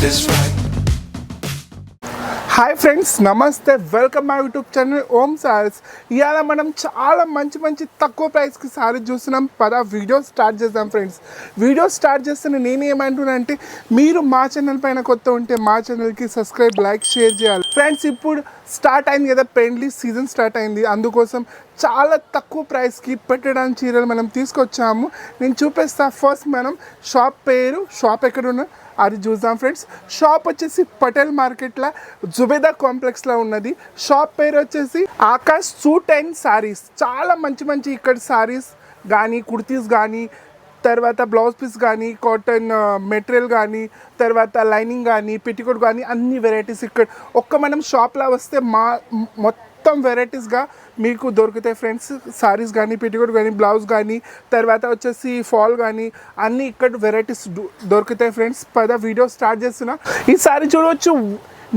is right. Hi friends, నమస్తే. Welcome my YouTube channel ఓం సారీస్. ఇవాళ మనం చాలా మంచి తక్కువ ప్రైస్కి సారీస్ చూస్తున్నాం. వీడియో స్టార్ట్ చేద్దాం ఫ్రెండ్స్. వీడియో స్టార్ట్ చేస్తే నేను ఏమంటున్నా అంటే, మీరు మా ఛానల్ పైన కొత్త ఉంటే మా ఛానల్కి సబ్స్క్రైబ్, లైక్, షేర్ చేయాలి ఫ్రెండ్స్. ఇప్పుడు స్టార్ట్ అయింది కదా, పెండ్లి సీజన్ స్టార్ట్ అయింది. అందుకోసం చాలా తక్కువ ప్రైస్కి పెట్టడానికి చీరలు మనం తీసుకొచ్చాము. నేను చూపిస్తా. ఫస్ట్ మనం షాప్ ఎక్కడున్నా అది చూద్దాం ఫ్రెండ్స్. షాప్ వచ్చేసి పటేల్ మార్కెట్లో జుబేదా కాంప్లెక్స్లో ఉన్నది. షాప్ పేరు వచ్చేసి ఆకాష్ సూట్ అండ్ సారీస్. చాలా మంచి ఇక్కడ సారీస్ కానీ, కుర్తీస్ కానీ, తర్వాత బ్లౌజ్ పీస్ కానీ, కాటన్ మెటీరియల్ కానీ, తర్వాత లైనింగ్ కానీ, పెట్టికోట్ కానీ, అన్ని వెరైటీస్ ఇక్కడ మనం షాప్లో వస్తే మొత్తం వెరైటీస్గా మీకు దొరుకుతాయి ఫ్రెండ్స్. సారీస్ కానీ, పెట్టికోట్ కానీ, బ్లౌజ్ కానీ, తర్వాత వచ్చేసి ఫాల్ కానీ, అన్నీ ఇక్కడ వెరైటీస్ దొరుకుతాయి ఫ్రెండ్స్. వీడియో స్టార్ట్ చేస్తున్నా. ఈ సారీ చూడవచ్చు,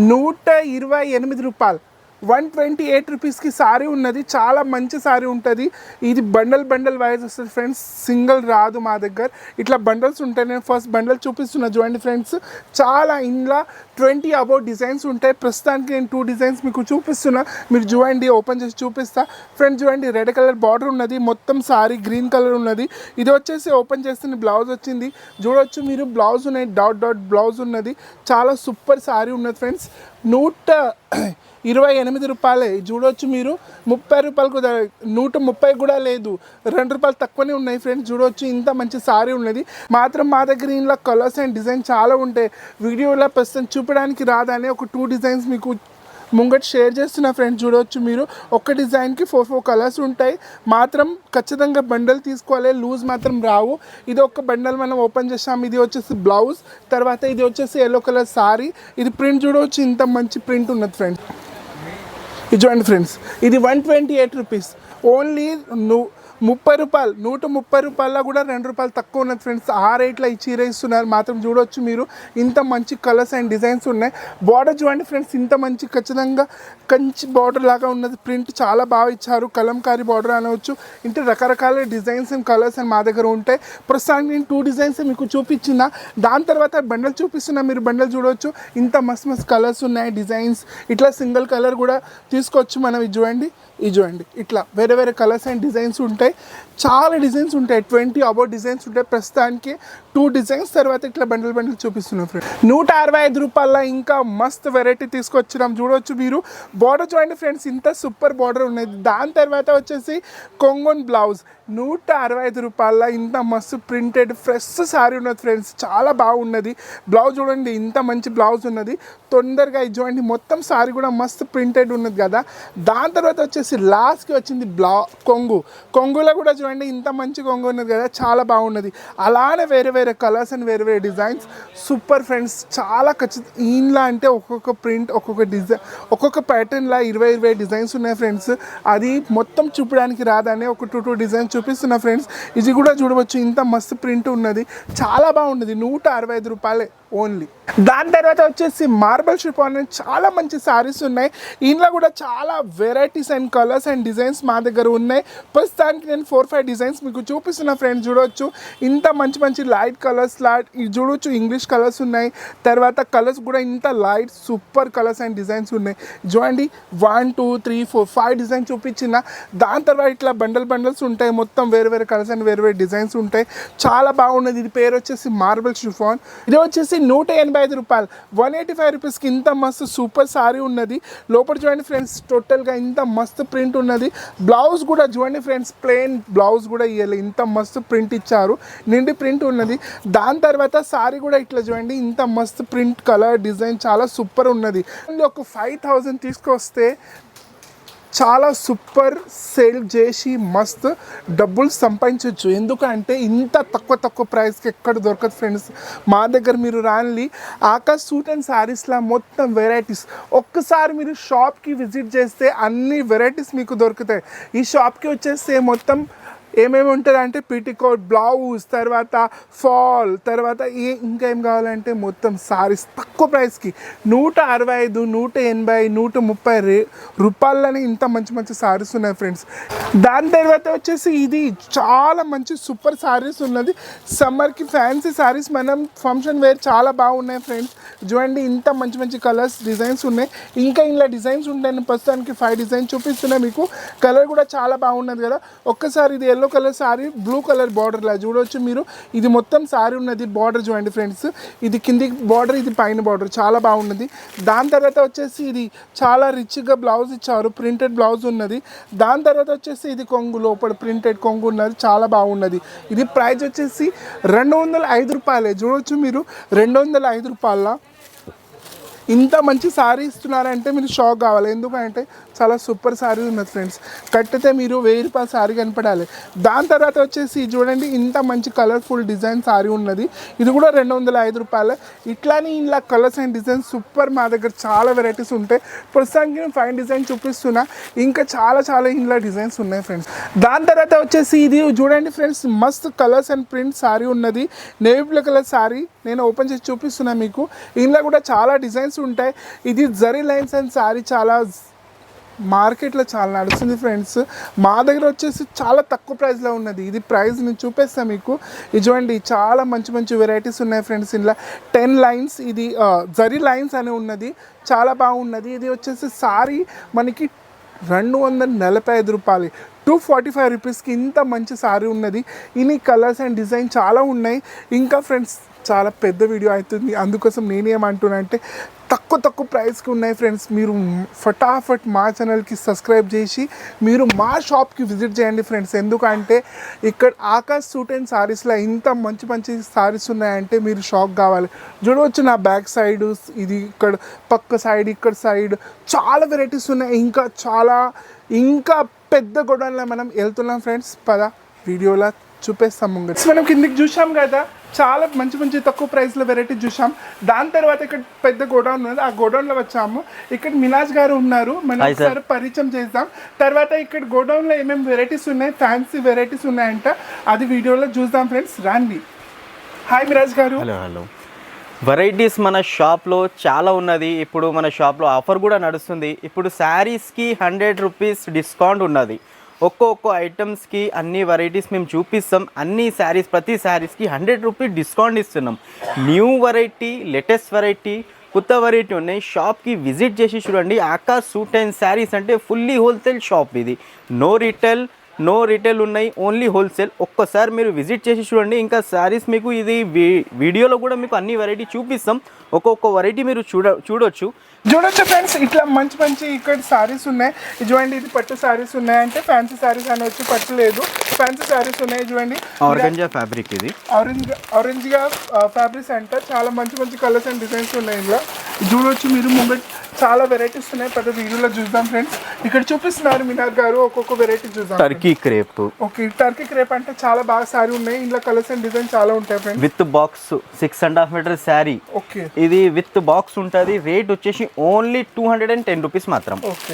128 రూపాయలు, 128 రూపీస్కి సారీ ఉన్నది. చాలా మంచి సారీ ఉంటుంది. ఇది బండల్ వైజ్ వస్తుంది ఫ్రెండ్స్, సింగిల్ రాదు మా దగ్గర. ఇట్లా బండల్స్ ఉంటాయి. నేను ఫస్ట్ బండల్ చూపిస్తున్నా చూడండి ఫ్రెండ్స్. చాలా ఇంట్లో 20 అబౌట్ డిజైన్స్ ఉంటాయి. ప్రస్తుతానికి నేను 2 డిజైన్స్ మీకు చూపిస్తున్నా. మీరు చూడండి, ఓపెన్ చేసి చూపిస్తా ఫ్రెండ్స్. చూడండి, రెడ్ కలర్ బార్డర్ ఉన్నది, మొత్తం సారీ గ్రీన్ కలర్ ఉన్నది. ఇది వచ్చేసి ఓపెన్ చేస్తే బ్లౌజ్ వచ్చింది. చూడవచ్చు మీరు, బ్లౌజ్ ఉన్నది, డాట్ బ్లౌజ్ ఉన్నది. చాలా సూపర్ సారీ ఉన్నది ఫ్రెండ్స్. 128 రూపాయలే. చూడవచ్చు మీరు, 30 రూపాయలకు 130 కూడా లేదు, 2 రూపాయలు తక్కువనే ఉన్నాయి ఫ్రెండ్స్. చూడవచ్చు, ఇంత మంచి సారీ ఉన్నది. మాత్రం మా దగ్గర ఇంట్లో కలర్స్ అండ్ డిజైన్ చాలా ఉంటాయి. వీడియోలో ప్రస్తుతం చూపడానికి రాదని ఒక 2 డిజైన్స్ మీకు ముంగట్ షేర్ చేస్తున్నా ఫ్రెండ్స్. చూడవచ్చు మీరు, ఒక డిజైన్కి 4 కలర్స్ ఉంటాయి. మాత్రం ఖచ్చితంగా బండల్ తీసుకోవాలి, లూజ్ మాత్రం రావు. ఇది ఒక బండల్ మనం ఓపెన్ చేసాం. ఇది వచ్చేసి బ్లౌజ్, తర్వాత ఇది వచ్చేసి ఎల్లో కలర్ సారీ. ఇది ప్రింట్ చూడవచ్చు, ఇంత మంచి ప్రింట్ ఉన్నది ఫ్రెండ్స్. ఇది చూడండి ఫ్రెండ్స్, ఇది 128 రూపీస్ ఓన్లీ. 30 రూపాయలు, 130 రూపాయల్లో కూడా 2 రూపాయలు తక్కువ ఉన్నది ఫ్రెండ్స్. ఆ రేట్లో ఈ చీర ఇస్తున్నారు. మాత్రం చూడవచ్చు మీరు, ఇంత మంచి కలర్స్ అండ్ డిజైన్స్ ఉన్నాయి. బార్డర్ చూడండి ఫ్రెండ్స్, ఇంత మంచి ఖచ్చితంగా కంచి బార్డర్ లాగా ఉన్నది. ప్రింట్ చాలా బాగా ఇచ్చారు, కలంకారీ బార్డర్ అనవచ్చు. ఇంత రకరకాల డిజైన్స్ అండ్ కలర్స్ అండ్ మా దగ్గర ఉంటాయి. ప్రస్తుతానికి నేను 2 డిజైన్స్ మీకు చూపించిన, దాని తర్వాత బండల్ చూపిస్తున్నా. మీరు బండల్ చూడవచ్చు, ఇంత మస్తు కలర్స్ ఉన్నాయి, డిజైన్స్. ఇట్లా సింగిల్ కలర్ కూడా తీసుకోవచ్చు మనం. ఇది చూడండి, ఇట్లా వేరే కలర్స్ అండ్ డిజైన్స్ ఉంటాయి. చాలా డిజైన్స్ ఉంటాయి, 20 అబౌట్ డిజైన్స్ ఉంటాయి. ప్రస్తుతానికి 2 డిజైన్స్, తర్వాత ఇట్లా బండల్ చూపిస్తున్నాం ఫ్రెండ్. 165 రూపాయల ఇంకా మస్త్ వెరైటీ తీసుకొచ్చినాం. చూడవచ్చు మీరు, బార్డర్ చూడండి ఫ్రెండ్స్, ఇంత సూపర్ బార్డర్ ఉన్నది. దాని తర్వాత వచ్చేసి కొంగోన్ బ్లౌజ్, 165 రూపాయల ఇంత మస్తు ప్రింటెడ్ ఫ్రెష్ సారీ ఉన్నది ఫ్రెండ్స్. చాలా బాగున్నది. బ్లౌజ్ చూడండి, ఇంత మంచి బ్లౌజ్ ఉన్నది. తొందరగా ఇది చూడండి, మొత్తం సారీ కూడా మస్తు ప్రింటెడ్ ఉన్నది కదా. దాని తర్వాత వచ్చేసి లాస్ట్కి వచ్చింది కొంగులో కూడా చూడండి, ఇంత మంచి కొంగు ఉన్నది కదా, చాలా బాగున్నది. అలానే వేరే కలర్స్ అండ్ వేరే డిజైన్స్. సూపర్ ఫ్రెండ్స్, చాలా ఇంట్లో అంటే ఒక్కొక్క ప్రింట్, ఒక్కొక్క డిజైన్, ఒక్కొక్క ప్యాటర్న్లా 20 డిజైన్స్ ఉన్నాయి ఫ్రెండ్స్. అది మొత్తం చూపడానికి రాదని ఒక 2 డిజైన్స్ చూపిస్తున్నా ఫ్రెండ్స్. ఇది కూడా చూడవచ్చు, ఇంత మస్తు ప్రింట్ ఉన్నది, చాలా బాగున్నది. 165 రూపాయలే ఓన్లీ. దాని తర్వాత వచ్చేసి మార్బల్ షిఫాన్, చాలా మంచి సారీస్ ఉన్నాయి. ఇంట్లో కూడా చాలా varieties and colours and designs మా దగ్గర ఉన్నాయి. ప్రస్తుతానికి నేను 4-5 డిజైన్స్ మీకు చూపిస్తున్నా ఫ్రెండ్స్. చూడవచ్చు, ఇంత మంచి లైట్ కలర్స్, ఇది చూడవచ్చు, ఇంగ్లీష్ కలర్స్ ఉన్నాయి. తర్వాత కలర్స్ కూడా ఇంత light super colours and designs ఉన్నాయి. చూడండి, 1 2 3 4 5 డిజైన్స్ చూపించిన. దాని తర్వాత ఇట్లా బండల్స్ ఉంటాయి, మొత్తం వేరే కలర్స్ అండ్ వేరే డిజైన్స్ ఉంటాయి. చాలా బాగున్నది. ఇది పేరు వచ్చేసి మార్బల్ షిఫాన్. ఇది వచ్చేసి 185 రూపాయలు, 185 రూపీస్కి ఇంత మస్తు సూపర్ సారీ ఉన్నది. లోపల చూడండి ఫ్రెండ్స్, టోటల్గా ఇంత మస్తు ప్రింట్ ఉన్నది. బ్లౌజ్ కూడా చూడండి ఫ్రెండ్స్, ప్లెయిన్ బ్లౌజ్ కూడా ఇవ్వాలి, ఇంత మస్తు ప్రింట్ ఇచ్చారు, నిండి ప్రింట్ ఉన్నది. దాని తర్వాత సారీ కూడా ఇట్లా చూడండి, ఇంత మస్తు ప్రింట్, కలర్, డిజైన్ చాలా సూపర్ ఉన్నది. ఒక 5000 తీసుకొస్తే చాలా సూపర్ సేల్ చేసి మస్తు డబ్బులు సంపాదించవచ్చు. ఎందుకంటే ఇంత తక్కువ ప్రైస్కి ఎక్కడ దొరకదు ఫ్రెండ్స్. మా దగ్గర మీరు రాని ఆకాష్ సూట్ అండ్ శారీస్లో మొత్తం వెరైటీస్. ఒక్కసారి మీరు షాప్కి విజిట్ చేస్తే అన్ని వెరైటీస్ మీకు దొరుకుతాయి. ఈ షాప్కి వచ్చేస్తే మొత్తం ఏమేమి ఉంటుంది అంటే పిటికోట్, బ్లౌజ్, తర్వాత ఫాల్, తర్వాత ఇంకా ఏం కావాలంటే మొత్తం సారీస్ తక్కువ ప్రైస్కి 165, 180, 130 రూపాయలని ఇంత మంచి మంచి సారీస్ ఉన్నాయి ఫ్రెండ్స్. దాని తర్వాత వచ్చేసి ఇది చాలా మంచి సూపర్ సారీస్ ఉన్నది. సమ్మర్కి ఫ్యాన్సీ సారీస్ మనం ఫంక్షన్ వేర్ చాలా బాగున్నాయి ఫ్రెండ్స్. చూడండి ఇంత మంచి మంచి కలర్స్ డిజైన్స్ ఉన్నాయి. ఇంకా ఇలా డిజైన్స్ ఉంటాయి. నేను ప్రస్తుతానికి 5 డిజైన్ చూపిస్తున్నా మీకు. కలర్ కూడా చాలా బాగున్నది కదా. ఒక్కసారి ఇది yellow colour sorry blue colour బార్డర్లా చూడవచ్చు మీరు. ఇది మొత్తం సారీ ఉన్నది. బార్డర్ చూడండి ఫ్రెండ్స్, ఇది కింది బార్డర్, ఇది పైన బార్డర్, చాలా బాగున్నది. దాని తర్వాత వచ్చేసి ఇది చాలా రిచ్గా బ్లౌజ్ ఇచ్చారు, ప్రింటెడ్ బ్లౌజ్ ఉన్నది. దాని తర్వాత వచ్చేసి ఇది కొంగు, లోపల ప్రింటెడ్ కొంగు ఉన్నది, చాలా బాగున్నది. ఇది ప్రైస్ వచ్చేసి 205 రూపాయలే. చూడవచ్చు మీరు 205 రూపాయల ఇంత మంచి సారీ ఇస్తున్నారంటే మీరు షాక్ కావాలి. ఎందుకంటే చాలా సూపర్ సారీ ఉన్నది ఫ్రెండ్స్. కట్టితే మీరు 1000 రూపాయల సారీ కనపడాలి. దాని తర్వాత వచ్చేసి చూడండి ఇంత మంచి కలర్ఫుల్ డిజైన్ సారీ ఉన్నది. ఇది కూడా 205 రూపాయలు. ఇట్లానే ఇలా కలర్స్ అండ్ డిజైన్స్ సూపర్. మా దగ్గర చాలా వెరైటీస్ ఉంటాయి. ప్రస్తుతానికి నేను 5 డిజైన్ చూపిస్తున్నా. ఇంకా చాలా చాలా ఇలా డిజైన్స్ ఉన్నాయి ఫ్రెండ్స్. దాని తర్వాత వచ్చేసి ఇది చూడండి ఫ్రెండ్స్, మస్త్ కలర్స్ అండ్ ప్రింట్ సారీ ఉన్నది. నేవీ బ్లూ కలర్ సారీ నేను ఓపెన్ చేసి చూపిస్తున్నా మీకు. ఇందులో కూడా చాలా డిజైన్స్ ఉంటాయి. ఇది జరీ లైన్స్ అండ్ సారీ చాలా మార్కెట్లో చాలా నడుస్తుంది ఫ్రెండ్స్. మా దగ్గర వచ్చేసి చాలా తక్కువ ప్రైస్లో ఉన్నది. ఇది ప్రైస్ నేను చూపిస్తాను మీకు. ఇది చూడండి చాలా మంచి మంచి వెరైటీస్ ఉన్నాయి ఫ్రెండ్స్. ఇందులో 10 లైన్స్, ఇది జరీ లైన్స్ అని ఉన్నది, చాలా బాగున్నది. ఇది వచ్చేసి సారీ మనకి 245 రూపాయలు, 245 రూపీస్కి ఇంత మంచి సారీ ఉన్నది. ఇన్ని కలర్స్ అండ్ డిజైన్ చాలా ఉన్నాయి. ఇంకా ఫ్రెండ్స్ చాలా పెద్ద వీడియో అవుతుంది. అందుకోసం నేనేమంటున్నా అంటే తక్కువ ప్రైస్కి ఉన్నాయి ఫ్రెండ్స్. మీరు ఫటాఫట్ మా ఛానల్కి సబ్స్క్రైబ్ చేసి మీరు మా షాప్కి విజిట్ చేయండి ఫ్రెండ్స్. ఎందుకంటే ఇక్కడ ఆకాష్ సూట్ అండ్ సారీస్లో ఇంత మంచి మంచి సారీస్ ఉన్నాయంటే మీరు షాక్ కావాలి. చూడవచ్చు నా బ్యాక్ సైడ్, ఇది ఇక్కడ పక్క సైడ్, ఇక్కడ సైడ్ చాలా వెరైటీస్ ఉన్నాయి. ఇంకా పెద్ద గొడవల్లో మనం వెళ్తున్నాం ఫ్రెండ్స్. పద వీడియోలో చూపిస్తాం ముందు. మనం కిందికి చూసాం కదా, చాలా మంచి మంచి తక్కువ ప్రైస్లో వెరైటీ చూసాం. దాని తర్వాత ఇక్కడ పెద్ద గోడౌన్ ఉంది, ఆ గోడౌన్లో వచ్చాము. ఇక్కడ మినాజ్ గారు ఉన్నారు, మనం ఒకసారి పరిచయం చేద్దాం. తర్వాత ఇక్కడ గోడౌన్లో ఏమేమి వెరైటీస్ ఉన్నాయి, ఫ్యాన్సీ వెరైటీస్ ఉన్నాయంట, అది వీడియోలో చూద్దాం ఫ్రెండ్స్. రండి. హాయ్ మినాజ్ గారు. హలో. వెరైటీస్ మన షాప్లో చాలా ఉన్నది. ఇప్పుడు మన షాప్లో ఆఫర్ కూడా నడుస్తుంది. ఇప్పుడు శారీస్కి 100 రూపీస్ డిస్కౌంట్ ఉన్నది. ఒక్కొక్క ఐటమ్స్కి అన్ని వెరైటీస్ మేము చూపిస్తాం. అన్ని శారీస్, ప్రతి శారీస్కి 100 రూపీస్ డిస్కౌంట్ ఇస్తున్నాం. న్యూ వెరైటీ, లేటెస్ట్ వెరైటీ, కొత్త వెరైటీ ఉన్నాయి. షాప్కి విజిట్ చేసి చూడండి. ఆకాష్ సూట్ అండ్ శారీస్ అంటే ఫుల్లీ హోల్సేల్ షాప్. ఇది నో రిటైల్ ఉన్నాయి, ఓన్లీ హోల్సేల్. ఒక్కసారి మీరు విజిట్ చేసి చూడండి. ఇంకా శారీస్ మీకు ఇది వీడియోలో కూడా మీకు అన్ని వెరైటీ చూపిస్తాం. ఒక్కొక్క వెరైటీ మీరు చూడొచ్చు ఫ్రెండ్స్. ఇట్లా మంచి మంచి ఇక్కడ సారీస్ ఉన్నాయి. చూడండి ఇది పట్టు సారీస్ ఉన్నాయంటే ఫ్యాన్సీ సారీస్ అనవచ్చు, పట్టు లేదు, ఫ్యాన్సీ సారీస్ ఉన్నాయి. చూడండి ఆర్గంజా ఫ్యాబ్రిక్, ఇది ఆరెంజ్గా ఫ్యాబ్రిక్స్ అంట. చాలా మంచి మంచి కలర్స్ అండ్ డిజైన్స్ ఉన్నాయి ఇందులో. చూడవచ్చు మీరు ముంగట్ చాలా వెరైటీస్ ఉన్నాయి. పెద్ద వీడియోలో చూద్దాం ఫ్రెండ్స్. ఇక్కడ చూపిస్తున్నారు మినార్ గారు, ఒక్కొక్క వెరైటీ చూద్దాం. Turkey crepe. Okay, Turkey crepe అంటే చాలా బాగా సారీ ఉన్నాయి. ఇందులో కలర్స్ అండ్ డిజైన్ చాలా ఉంటాయి friends. With box 6.5 metre sari. Okay, ఇది విత్ బాక్స్ ఉంటుంది. రేట్ వచ్చేసి ఓన్లీ 210 రూపీస్ మాత్రం. ఓకే,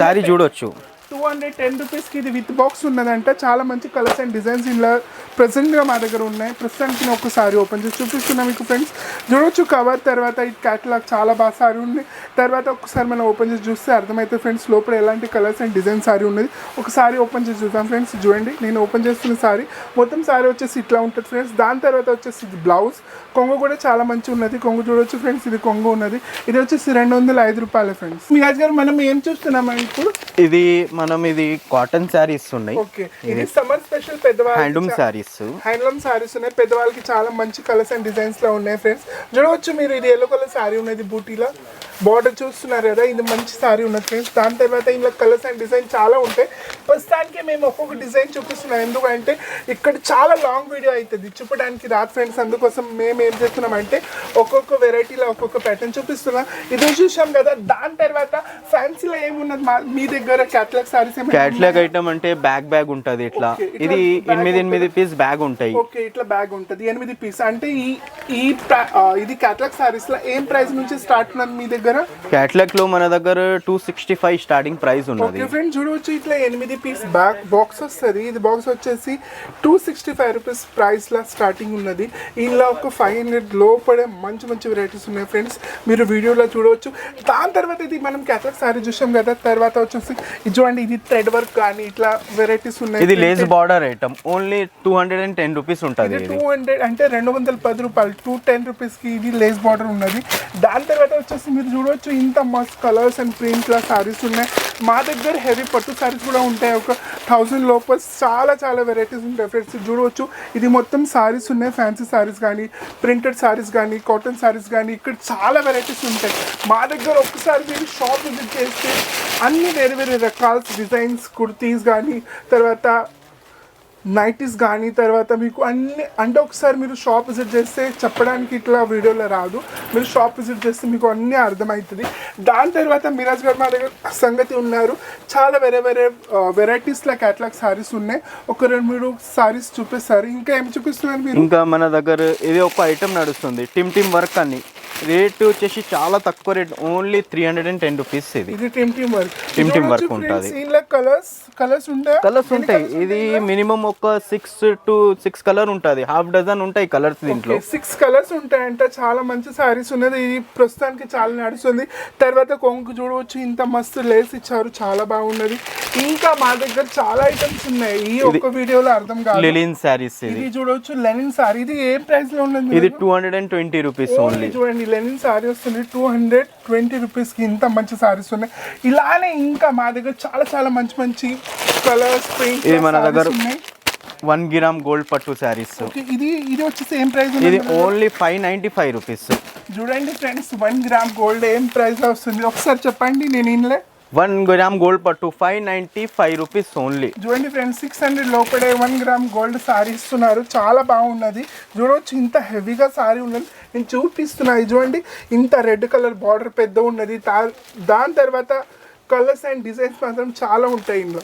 శారీ చూడొచ్చు. 210 రూపీస్కి ఇది విత్ బాక్స్ ఉన్నదంట. చాలా మంచి కలర్స్ అండ్ డిజైన్స్ ఇలా ప్రెసెంట్గా మా దగ్గర ఉన్నాయి. ప్రస్తుతానికి నేను ఒకసారి ఓపెన్ చేసి చూపిస్తున్నా మీకు ఫ్రెండ్స్. చూడొచ్చు కవర్, తర్వాత ఈ క్యాటలాగ్ చాలా బాగా సారీ ఉంది. తర్వాత ఒకసారి మనం ఓపెన్ చేసి చూస్తే అర్థమవుతుంది ఫ్రెండ్స్ లోపల ఎలాంటి కలర్స్ అండ్ డిజైన్ సారీ ఉన్నది. ఒకసారి ఓపెన్ చేసి చూద్దాం ఫ్రెండ్స్. చూడండి నేను ఓపెన్ చేస్తున్న సారీ, మొత్తం సారీ వచ్చేసి ఇట్లా ఉంటుంది ఫ్రెండ్స్. దాని తర్వాత వచ్చేసి ఇది బ్లౌజ్, కొంగు కూడా చాలా మంచి ఉన్నది. కొంగు చూడొచ్చు ఫ్రెండ్స్, ఇది కొంగు ఉన్నది. ఇది వచ్చేసి 205 రూపాయలు ఫ్రెండ్స్. మీ గారు మనం ఏం చూస్తున్నాం ఇప్పుడు? ఇది కాటన్ శారీస్ ఉన్నాయి. ఓకే, ఇది సమ్మర్ స్పెషల్ పెద్దవాళ్ళకి హ్యాండ్లూమ్ శారీస్ ఉన్నాయి. పెద్దవాళ్ళకి చాలా మంచి కలర్స్ అండ్ డిజైన్స్ లో ఉన్నాయి ఫ్రెండ్స్. చూడవచ్చు మీరు, ఇది ఎల్లో కలర్ శారీ ఉన్నది, బూటీలో బార్డర్ చూస్తున్నారు కదా, ఇది మంచి సారీ ఉన్నది ఫ్రెండ్స్. దాని తర్వాత ఇందులో కలర్స్ అండ్ డిజైన్ చాలా ఉంటాయి. ప్రస్తుతానికి మేము ఒక్కొక్క డిజైన్ చూపిస్తున్నాం. ఎందుకంటే ఇక్కడ చాలా లాంగ్ వీడియో అవుతుంది, చూపడానికి రాదు ఫ్రెండ్స్. అందుకోసం మేము ఏం చేస్తున్నామంటే ఒక్కొక్క వెరైటీలో ఒక్కొక్క ప్యాటర్న్ చూపిస్తున్నాం. ఇది చూసాం కదా. దాని తర్వాత ఫ్యాన్సీలో ఏమున్నది మీ దగ్గర? క్యాటలాగ్ సారీస్. క్యాటలాగ్ ఐటమ్ అంటే బ్యాగ్ ఉంటుంది ఇట్లా. ఇది 8 పీస్ బ్యాగ్ ఉంటాయి. ఓకే, ఇట్లా బ్యాగ్ ఉంటుంది 8 పీస్. అంటే ఇది క్యాటలాగ్ సారీస్ లో ఏం ప్రైస్ నుంచి స్టార్ట్ ఉన్నది మీ దగ్గర? దగ్గర? క్యాట్లాగ్లో మన దగ్గర 265 స్టార్టింగ్ ప్రైస్ ఉన్నది. ఓకే ఫ్రెండ్స్, చూడవచ్చు ఇట్లా 8 పీస్ బ్యాక్ బాక్స్ వస్తుంది. ఇది బాక్స్ వచ్చేసి 265 రూపీస్ ప్రైస్లో స్టార్టింగ్ ఉన్నది. ఇందులో ఒక 500 లోపడే మంచి మంచి వెరైటీస్ ఉన్నాయి ఫ్రెండ్స్, మీరు వీడియోలో చూడవచ్చు. దాని తర్వాత ఇది మనం క్యాట్లాగ్ సారీ చూసాం కదా, తర్వాత వచ్చేసి ఇది చూడండి, ఇది థ్రెడ్ వర్క్ కానీ ఇట్లా వెరైటీస్ ఉన్నాయి. ఇది lace border item, only 210 rupees ఉంటుంది. 200 అంటే 210 రూపాయలు, 210 రూపీస్కి ఇది లేస్ బార్డర్ ఉన్నది. దాని తర్వాత వచ్చేసి మీరు చూడవచ్చు ఇంత మస్త్ కలర్స్ అండ్ ప్రింట్ల సారీస్ ఉన్నాయి. మా దగ్గర హెవీ పట్టు సారీస్ కూడా ఉంటాయి, ఒక 1000 లోపల చాలా చాలా వెరైటీస్ ఉంటాయి ఫ్రెండ్స్. చూడవచ్చు ఇది మొత్తం సారీస్ ఉన్నాయి, ఫ్యాన్సీ సారీస్ కానీ ప్రింటెడ్ సారీస్ కానీ కాటన్ సారీస్ కానీ ఇక్కడ చాలా వెరైటీస్ ఉంటాయి. మా దగ్గర ఒక్కసారి మీరు షాప్ విజిట్ చేస్తే అన్ని వేరే వేరే రకాల డిజైన్స్ కుర్తీస్ కానీ తర్వాత నైటీస్ కానీ తర్వాత మీకు అన్ని అంటే ఒకసారి మీరు షాప్ విజిట్ చేస్తే చెప్పడానికి ఇట్లా వీడియోలో రాదు, మీరు షాప్ విజిట్ చేస్తే మీకు అన్నీ అర్థమవుతుంది. దాని తర్వాత మిరాజ్ గారు మా దగ్గర సంగతి ఉన్నారు, చాలా వేరే వేరే వెరైటీస్లో క్యాట్లాగ్ సారీస్ ఉన్నాయి. ఒక 2-3 సారీస్ చూపిస్తారు. ఇంకా ఏమి చూపిస్తున్నారు మీరు? ఇంకా మన దగ్గర ఇది ఒక ఐటమ్ నడుస్తుంది, టిమ్ వర్క్ అని. రేట్ వచ్చేసి చాలా తక్కువ రేట్, ఓన్లీ 310 రూపీస్. ఇది టిమ్ వర్క్ ఉంటుంది. కలర్స్ ఉంటాయి. ఇది మినిమం ఒక 6 కలర్ ఉంటుంది, హాఫ్ డజన్ ఉంటాయి కలర్స్ దీంట్లో. 6 కలర్స్ ఉంటాయంట. చాలా మంచి సారీస్ ఉన్నది. ఇది ప్రస్తుతానికి చాలా నడుస్తుంది. తర్వాత కొంగు చూడవచ్చు, ఇంత మస్తు లేస్ ఇచ్చారు, చాలా బాగున్నది. ఇంకా మా దగ్గర చాలా ఐటమ్స్ ఉన్నాయి, ఈ ఒక్క వీడియోలో అర్థం కాదు. లెనిన్ సారీస్ ఇది చూడవచ్చు, లెనిన్ సారీ. ఇది ఏ ప్రైస్ లో ఉన్నది? ఇది 220 రూపీస్ ఓన్లీ. చూడండి లెనిన్ సారీ వస్తుంది 220 రూపీస్కి. ఇంత మంచి సారీస్ ఉన్నాయి. ఇలానే ఇంకా మా దగ్గర చాలా చాలా మంచి మంచి కలర్స్ ప్రింట్. ఇది మన దగ్గర 1 గ్రామ్ గోల్డ్ పట్టు సారీస్. ఇది వచ్చేసి ఏం ప్రైస్? ఇది ఓన్లీ 595 రూపీస్. చూడండి ఫ్రెండ్స్, 1 గ్రామ్ గోల్డ్ ఏం ప్రైస్ లో వస్తుంది ఒకసారి చెప్పండి, నేను ఇన్లే. 1 గ్రామ్ గోల్డ్ పట్టు 595 రూపీస్ ఓన్లీ. చూడండి ఫ్రెండ్స్, 600 లోపడే 1 గ్రామ్ గోల్డ్ సారీ ఇస్తున్నారు, చాలా బాగున్నది. చూడవచ్చు ఇంత హెవీగా సారీ ఉన్నది, నేను చూపిస్తున్నాను. చూడండి ఇంత రెడ్ కలర్ బార్డర్ పెద్ద ఉన్నది. దాని తర్వాత కలర్స్ అండ్ డిజైన్స్ మాత్రం చాలా ఉంటాయి ఇందులో.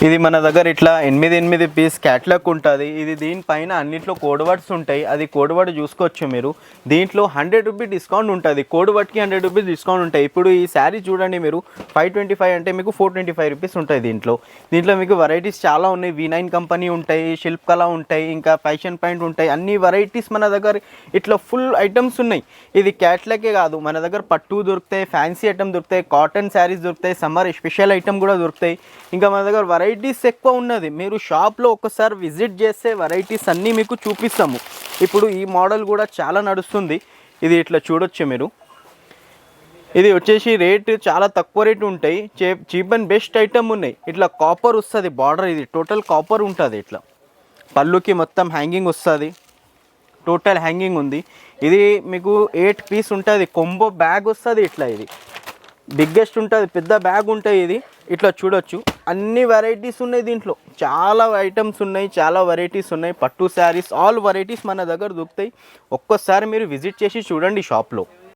ఇది మన దగ్గర ఇట్లా 8 పీస్ క్యాట్లాగ్ ఉంటుంది. ఇది దీనిపైన అన్నిట్లో కోడ్ వర్డ్స్ ఉంటాయి, అది కోడ్ వర్డ్ చూసుకోవచ్చు మీరు. దీంట్లో 100 రూపీస్ డిస్కౌంట్ ఉంటుంది, కోడ్ వర్డ్కి 100 రూపీస్ డిస్కౌంట్ ఉంటాయి. ఇప్పుడు ఈ శారీ చూడండి మీరు, 525 అంటే మీకు 425 రూపీస్ ఉంటాయి. దీంట్లో మీకు వెరైటీస్ చాలా ఉన్నాయి. V9 కంపెనీ ఉంటాయి, శిల్ప్ కళ ఉంటాయి, ఇంకా ఫ్యాషన్ పాయింట్ ఉంటాయి. అన్ని వెరైటీస్ మన దగ్గర ఇట్లా ఫుల్ ఐటమ్స్ ఉన్నాయి. ఇది క్యాట్లాగే కాదు, మన దగ్గర పట్టు దొరుకుతాయి, ఫ్యాన్సీ ఐటమ్ దొరుకుతాయి, కాటన్ శారీస్ దొరుకుతాయి, సమ్మర్ స్పెషల్ ఐటమ్ కూడా దొరుకుతాయి. ఇంకా మన దగ్గర వెరైటీస్ ఎక్కువ ఉన్నది. మీరు షాప్లో ఒకసారి విజిట్ చేస్తే వెరైటీస్ అన్నీ మీకు చూపిస్తాము. ఇప్పుడు ఈ మోడల్ కూడా చాలా నడుస్తుంది. ఇది ఇట్లా చూడొచ్చు మీరు. ఇది వచ్చేసి రేట్ చాలా తక్కువ రేటు ఉంటాయి, చీప్ అండ్ బెస్ట్ ఐటమ్ ఉన్నాయి. ఇట్లా కాపర్ వస్తుంది బార్డర్, ఇది టోటల్ కాపర్ ఉంటుంది. ఇట్లా పళ్ళుకి మొత్తం హ్యాంగింగ్ వస్తుంది, టోటల్ హ్యాంగింగ్ ఉంది. ఇది మీకు 8 పీస్ ఉంటుంది, కొంబో బ్యాగ్ వస్తుంది. ఇట్లా ఇది బిగ్గెస్ట్ ఉంటుంది, పెద్ద బ్యాగ్ ఉంటాయి. ఇది ఇట్లా చూడొచ్చు, అన్ని వెరైటీస్ ఉన్నాయి. దీంట్లో చాలా ఐటమ్స్ ఉన్నాయి, చాలా వెరైటీస్ ఉన్నాయి. పట్టు శారీస్ ఆల్ వెరైటీస్ మన దగ్గర దొరుకుతాయి. ఒక్కసారి మీరు విజిట్ చేసి చూడండి షాప్లో.